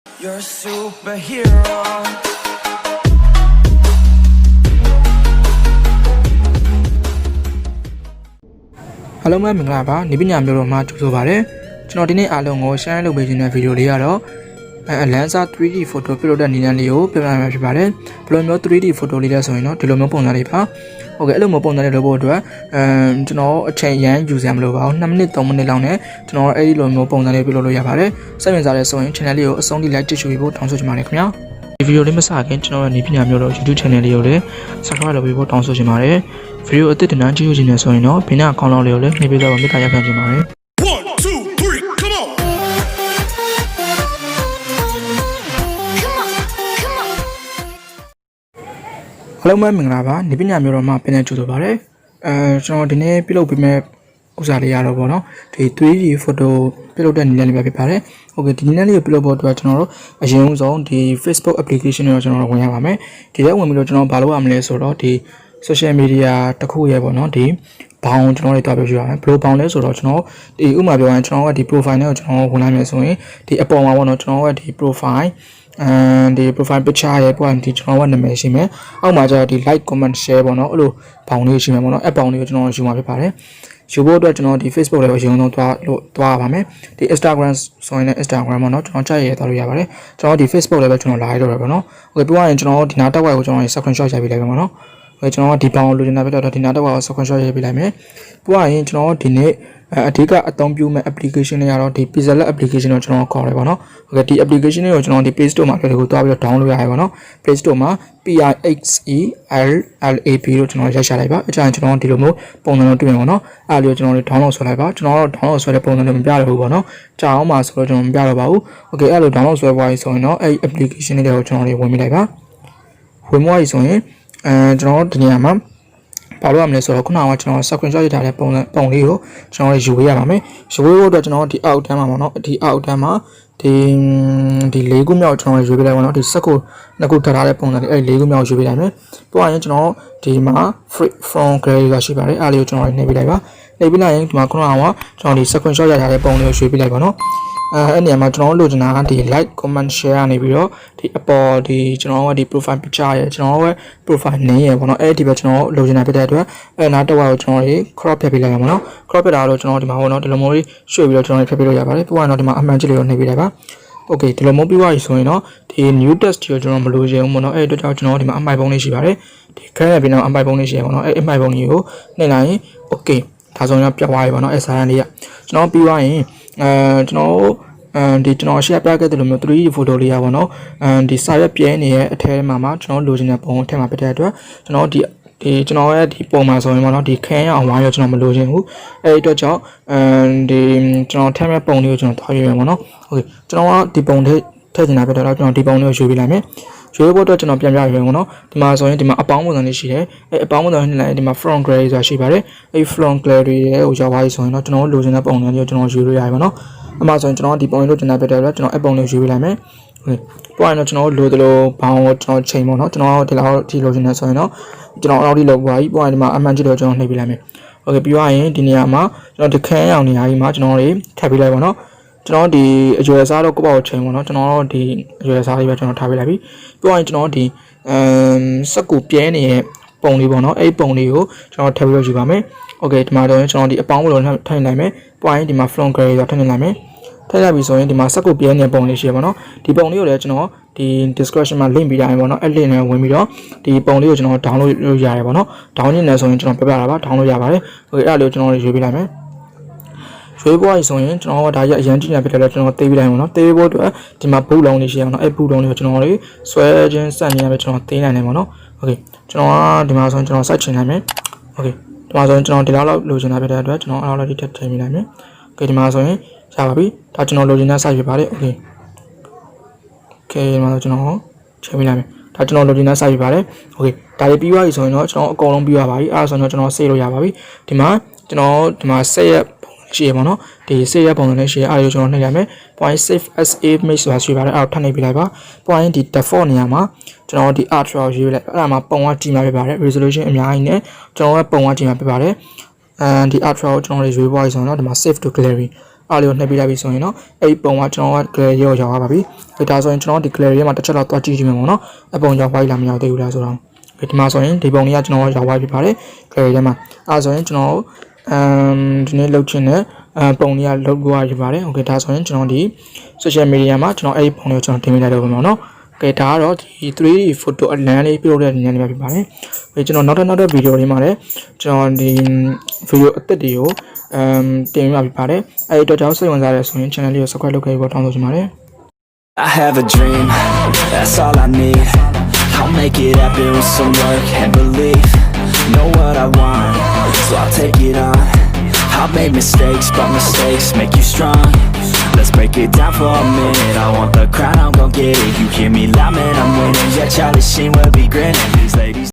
You're a superhero. Hello မင်္ဂလာပါနေပညာမျိုးတော်မှာကြိုဆိုပါရစေကျွန်တော်ဒီနေ့အားလုံးကို share လုပ်ပေးခြင်းတဲ့ဗီဒီယိုလေးကတော့လန်စာ 3D photo ပြုလုပ်တဲ့နည်းလမ်းလေးကိုပြပြမှာဖြစ်ပါတယ်ဘယ်လိုမျိုး 3D photo လေးလဲဆိုရင်တော့ဒီလိုမျိုးပုံစံလေးပါဟုတ်ကဲ့အဲ့လိုမျိုးပုံစံလေးလုပ်ဖို့အတွက်ကျွန်တော်အချိန်ရန်ယူစရာမလိုပါဘူး2မိနစ်3မိနစ်လောက်နဲ့ကျွန်တော်အဲ့ဒီလိုမျိုးပုံစံလေးပြုလုပ်လို့ရပါတယ်စိတ်ဝင်စားတဲ့ဆိုရင် channel လေးကိုအဆုံးထိ like ကြည့်ရှုဖို့တောင်းဆိုချင်ပါတယ်ခင်ဗျာဒီဗီဒီယိုလေးမစခင်ကျွန်တော်ရဲ့နေပညာမျိုးတော် YouTube channel လေးကိုလည်း subscribe လုပ်ပေးဖို့တောင်းဆိုချင်ပါတယ်ဗီဒီယိုအသစ်တင်ကြည့်ရခြင်းနဲ့ဆိုရင်တော့ဘေးနားအကောင့်လောက်လေးကိုလည်းနှိပ်ပေးတော့မေတ္တာရပ်ခံချင်ပါတယ် 1 2 3 come on အားလုံးပဲမင်္ဂလာပါနေပညာမျိုးတော်မှာပြန်လည်ကြိုဆိုပါရစေကျွန်တော်ဒီနေ့ပြုလုပ်ပေးမယ့်ဥစားလေးရတော့ဗောနော်ဒီ 3D photo ပြုလုပ်တဲ့နည်းလမ်းလေးပဲဖြစ်ပါတယ်ဟုတ်ကဲ့ဒီနည်းလမ်းလေးကိုပြုလုပ်ဖို့အတွက်ကျွန်တော်တို့အရင်ဆုံးဒီ Facebook application ကိုကျွန်တော်တို့ဝင်ရပါမယ်ဒီထဲဝင်ပြီးတော့ကျွန်တော်ဘာလုပ်ရမလဲဆိုတော့ဒီ social media တစ်ခုရဲ့ဗောနော်ဒီဘောင်းကျွန်တော်တို့တွားပြောပြရအောင်ဘယ်လိုဘောင်းလဲဆိုတော့ကျွန်တော်ဒီဥပမာပြောရင်ကျွန်တော်ကဒီ profile နဲ့ကိုကျွန်တော်ဝင်လိုက်မယ်ဆိုရင်ဒီအပေါ်မှာဗောနော်ကျွန်တော်ကဒီ profile ဒီ profile picture ရဲ့ပေါ့ဒီကျွန်တော်ကနာမည်ရှိမယ်အောက်မှာကျတော့ဒီ like comment share ပေါ့နော်အဲ့လိုဘောင်းလေးရှိမယ်ပေါ့နော်အဲ့ဘောင်းလေးကိုကျွန်တော်ယူမှာဖြစ်ပါတယ်ယူဖို့အတွက်ကျွန်တော်ဒီ Facebook လေးကိုအရင်ဆုံးသွားပါမယ်ဒီ Instagram ဆိုရင်လည်း Instagram ပေါ့နော်ကျွန်တော်ကြိုက်ရသွားလို့ရပါတယ်ကျွန်တော်ဒီ Facebook လေးပဲကျွန်တော်လာရတော့တယ်ပေါ့နော်โอเคပြီးရင်ကျွန်တော်ဒီနားတက်ဝိုက်ကိုကျွန်တော် screenshot ရိုက်ပေးလိုက်ပါမယ်နော်โอเคကျွန်တော်ဒီဘောင်းလိုချင်တာပဲတော့ဒီနားတက်ဝိုက်ကို screenshot ရိုက်ပေးလိုက်မယ်ပြီးရင်ကျွန်တော်ဒီနေ့အဓိကအသုံးပြုမဲ့ application တွေကတော့ဒီ Pixel application ကိုကျွန်တော်ခေါ်တယ်ပေါ့နော်โอเคဒီ application တွေကိုကျွန်တော်ဒီ Play Store မှာလည်းကိုသွားပြီးတော့ download ရရပါတော့ Play Store မှာ PIXELLAP လို့ကျွန်တော်ရိုက်ရှာလိုက်ပါအကြမ်းကျွန်တော်ဒီလိုမျိုးပုံစံတော့တွေ့မယ်ပေါ့နော်အဲ့လိုကျွန်တော်တို့ download ဆွဲလိုက်ပါကျွန်တော်တို့ download ဆွဲတဲ့ပုံစံတော့မပြတော့ဘူးပေါ့နော်ကြာအောင်ပါဆိုတော့ကျွန်တော်မပြတော့ပါဘူးโอเคအဲ့လို download ဆွဲပွားရေးဆိုရင်တော့အဲ့ application တွေကိုကျွန်တော်တွေဝင်မိလိုက်ပါဝင်ပွားရေးဆိုရင်ကျွန်တော်ဒီနေရာမှာဘာလို့ရမလဲဆိုတော့ခုနကကျွန်တော် screenshot ရိုက်ထားတဲ့ပုံလေးကိုကျွန်တော်ယူပေးရပါမယ်ယူပေးဖို့အတွက်ကျွန်တော်ဒီအောက်တန်းမှာပေါ့နော်ဒီအောက်တန်းမှာဒီ၄ခုမြောက်ကျွန်တော်ယူပေးလိုက်ပါတော့ဒီစက်ကိုနှစ်ခုထပ်ထားတဲ့ပုံစံလေးအဲ့၄ခုမြောက်ယူပေးလိုက်မယ်ပြီးရင်ကျွန်တော်ဒီမှာ free from gray ကရှိပါတယ်အဲ့လေးကိုကျွန်တော်နှိပ်ပေးလိုက်ပါနှိပ်ပေးလိုက်ရင်ဒီမှာခုနကကျွန်တော်ဒီ screenshot ရိုက်ထားတဲ့ပုံလေးကိုယူပေးလိုက်ပါနော်အဲ့နေရာမှာကျွန်တော်လိုချင်တာကဒီ like comment share ကနေပြီးတော့ဒီအပေါ်ဒီကျွန်တော်ကဒီ profile picture ရယ်ကျွန်တော်ရဲ့ profile name ရယ်ပေါ့နော်အဲ့ဒီပဲကျွန်တော်လိုချင်တာဖြစ်တဲ့အတွက်အဲ့နားတစ်ဝါကိုကျွန်တော် crop ဖြတ်ပေးလိုက်ရမှာနော် crop ဖြတ်တာတော့ကျွန်တော်ဒီမှာပေါ့နော်ဒီလိုမျိုးရွှေ့ပြီးတော့ကျွန်တော်ဖြတ်ပေးလို့ရပါတယ်ပြီးတော့ဒီမှာအမှန်ကြီးလေးကိုနှိပ်ပေးလိုက်ပါ okay ဒီလိုမျိုးပြီးသွားပြီဆိုရင်တော့ဒီ new text ကိုကျွန်တော်မလိုချင်ဘူးပေါ့နော်အဲ့အတွက်ကြောင့်ကျွန်တော်ဒီမှာအမိုက်ပုံလေးရှိပါတယ်ဒီခန်းရပြီးတော့အမိုက်ပုံလေးရှိရပေါ့နော်အဲ့အမိုက်ပုံလေးကိုနှိပ်လိုက်ရင် okay ဒါဆိုရင်ပြတ်သွားပြီပေါ့နော်အဲ့စာရန်လေးကကျွန်တော်ပြီးသွားရင်ကျွန်တော်ဒီကျွန်တော် share ပြခဲ့တဲ့လိုမျိုး 3D photo လေးရပါတော့ဒီစာရွက်ပြဲနေရဲ့အထဲမှာကျွန်တော်လိုချင်တဲ့ပုံအထက်မှာပြတဲ့အတွက်ကျွန်တော်ကျွန်တော်ရဲ့ဒီပုံမှာဆိုရင်ပေါ့နော်ဒီခန်းရအောင်ဝိုင်းရောကျွန်တော်မလိုချင်ဘူးအဲ့ဒီအတွက်ကြောင့်ဒီကျွန်တော်ထည့်မဲ့ပုံလေးကိုကျွန်တော်ထားပြမယ်ပေါ့နော်โอเคကျွန်တော်ကဒီပုံထည့်ချင်တာပြတဲ့တော့ကျွန်တော်ဒီပုံလေးကိုရွေးပေးလိုက်မယ်ရွေးဖို့အတွက်ကျွန်တော်ပြန်ပြရွေးပေါ့နော်ဒီမှာဆိုရင်ဒီမှာအပေါင်းပုံစံလေးရှိတယ်အဲ့အပေါင်းပုံစံနဲ့လိုက်ဒီမှာ front glare ဆိုတာရှိပါတယ်အဲ့ front glare ရဲ့ဟိုရောက်သွားပြီဆိုရင်တော့ကျွန်တော်လိုချင်တဲ့ပုံလေးကိုကျွန်တော်ရွေးလို့ရတယ်ပေါ့နော်အမှဆိုရင်ကျွန်တော်ဒီပုံလေးလိုချင်တာပြတဲ့အတွက်ကျွန်တော်အဲ့ပုံလေးရွေးပေးလိုက်မယ်ဟုတ်ပြီးရင်တော့ကျွန်တော်လိုသလိုဘောင်းကိုကျွန်တော်ချိန်ပေါ့နော်ကျွန်တော်ဒီလောက်ဒီလိုချင်နေဆိုရင်တော့ကျွန်တော်အောက်ဒီလောက်ပွားပြီးပြီးရင်ဒီမှာအမှန်ကြီးတော့ကျွန်တော်နှိပ်ပေးလိုက်မယ်โอเคပြီးရင်ဒီနေရာမှာကျွန်တော်ဒီခန်းရောင်နေရာကြီးမှာကျွန်တော်တွေထပ်ပေးလိုက်ပါတော့ကျွန်တော်ဒီအရွယ်စားတော့ကိုယ့်ဘောက်ချိန်ပေါ့နော်ကျွန်တော်ဒီအရွယ်စားလေးပဲကျွန်တော်ထားပေးလိုက်ပြီပြီးရင်ကျွန်တော်ဒီစက်ကူပြဲနေတဲ့ပုံလေးပေါ့နော်အဲ့ပုံလေးကိုကျွန်တော်ထပ်ပြီးတော့ယူပါမယ်โอเคဒီမှာတော့ကျွန်တော်ဒီအပေါင်းမလို့ထိုင်နိုင်မယ်ပြီးရင်ဒီမှာ front gray ဆိုထိုင်နိုင်မယ်ထည့်ရပြီဆိုရင်ဒီမှာစက်ကူပြဲနေတဲ့ပုံလေးရှိရပါတော့ဒီပုံလေးကိုလည်းကျွန်တော်ဒီ description မှာ link ပေးထားရင်ပေါ့နော်အဲ့ link နဲ့ဝင်ပြီးတော့ဒီပုံလေးကိုကျွန်တော် download လုပ်ရတယ်ပေါ့နော် download နေဆိုရင်ကျွန်တော်ပြပြတာပါ download ရပါတယ်โอเคအဲ့ဒါလေးကိုကျွန်တော်ရွေးပေးလိုက်မယ်ရွေးပွားပြီဆိုရင်ကျွန်တော်ကဒါရအရင်ကြည့်နေပြတယ်ကျွန်တော်သေးပေးလိုက်ပါတော့သေးဖို့အတွက်ဒီမှာဘူးလုံးလေးရှိရအောင်နော်အဲ့ဘူးလုံးလေးကိုကျွန်တော်လေးဆွဲခြင်းစက်နေရပဲကျွန်တော်သေးနိုင်တယ်ပေါ့နော်โอเคကျွန်တော်ကဒီမှာဆိုရင်ကျွန်တော်စိုက်ချင်နိုင်မယ်โอเคဒီမှာဆိုရင်ကျွန်တော်ဒီလောက်လိုချင်တာဖြစ်တဲ့အတွက်ကျွန်တော်အဲ့လောက်လေးထည့်ထည့်ပေးလိုက်မယ်โอเคဒီမှာဆိုရင်ရပါပြီဒါကျွန်တော်လိုချင်တဲ့ size ဖြစ်ပါတယ်โอเคဒီမှာဆိုကျွန်တော်ချိန်ပေးလိုက်မယ်ဒါကျွန်တော်လိုချင်တဲ့ size ဖြစ်ပါတယ်โอเคဒါလေးပြီးသွားပြီဆိုရင်တော့ကျွန်တော်အကုန်လုံးပြီးသွားပါပြီအဲ့ဒါဆိုတော့ကျွန်တော် save လို့ရပါပြီဒီမှာကျွန်တော်ဒီမှာ save ရရှိရပါတော့ဒီ save ရပုံစံလေးရှိရအဲ့ဒါကျွန်တော်နှိပ်ရမယ် point save as image ဆိုတာရှိပါတယ်အဲ့ဒါထပ်နှိပ်ပြလိုက်ပါ point ဒီ default နေရာမှာကျွန်တော်ဒီ ultra ရွေးလိုက်အဲ့ဒါမှာပုံကကြည့်မှာဖြစ်ပါတယ် resolution အများကြီးနဲ့ကျွန်တော်ကပုံကကြည့်မှာဖြစ်ပါတယ်ဒီ ultra ကိုကျွန်တော်ရွေးပွားရဆိုတော့ဒီမှာ save to gallery အားလေးကိုနှိပ်ပြလိုက်ပြီဆိုရင်နော်အဲ့ဒီပုံကကျွန်တော်က gallery ကိုရောက်သွားပါပြီဒါဆိုရင်ကျွန်တော်ဒီ gallery မှာတစ်ချက်တော့တွားကြည့်ကြည့်မယ်ပေါ့နော်အပုံရောက်သွားပြီလားမရောက်သေးဘူးလားဆိုတော့ဒီမှာဆိုရင်ဒီပုံလေးကကျွန်တော်ရောက်သွားပြီပါတယ် gallery ထဲမှာအဲ့ဆိုရင်ကျွန်တော်ဒီနေ့လုပ်ချင်တဲ့ပုံလေးကလုပ်သွားပြီပါတယ် okay ဒါဆိုရင်ကျွန်တော်ဒီ social media မှာကျွန်တော်အဲ့ဒီပုံလေးကိုကျွန်တော်တင်ပေးလိုက်တော့ပါမယ်နော်ကဲဒါကတော့ဒီ 3D photo အလန်းလေးပြုတ်တဲ့နေရာလေးပဲဖြစ်ပါတယ်။ပြီးကျွန်တော်နောက်တဲ့ဗီဒီယိုလေးမှာလည်းကျွန်တော်ဒီဗီဒီယိုအသစ်တွေကိုတင်ပြပေးပါတယ်။အဲဒီတော့ကြောင့်စိတ်ဝင်စားရဆိုရင် channel လေးကို subscribe လုပ်ခဲ့ပြီးတော့တောင်းဆိုချင်ပါတယ်။ I have a dream, that's all I need. I'll make it happen with some work and belief. Know what I want, so I'll take it on. I've made mistakes, but mistakes make you strong. Let's break it down for a minute. I want the crown, I'm gon' get it. You hear me loud, man, I'm winning. Yeah, Charlie Sheen will be grinning. These ladies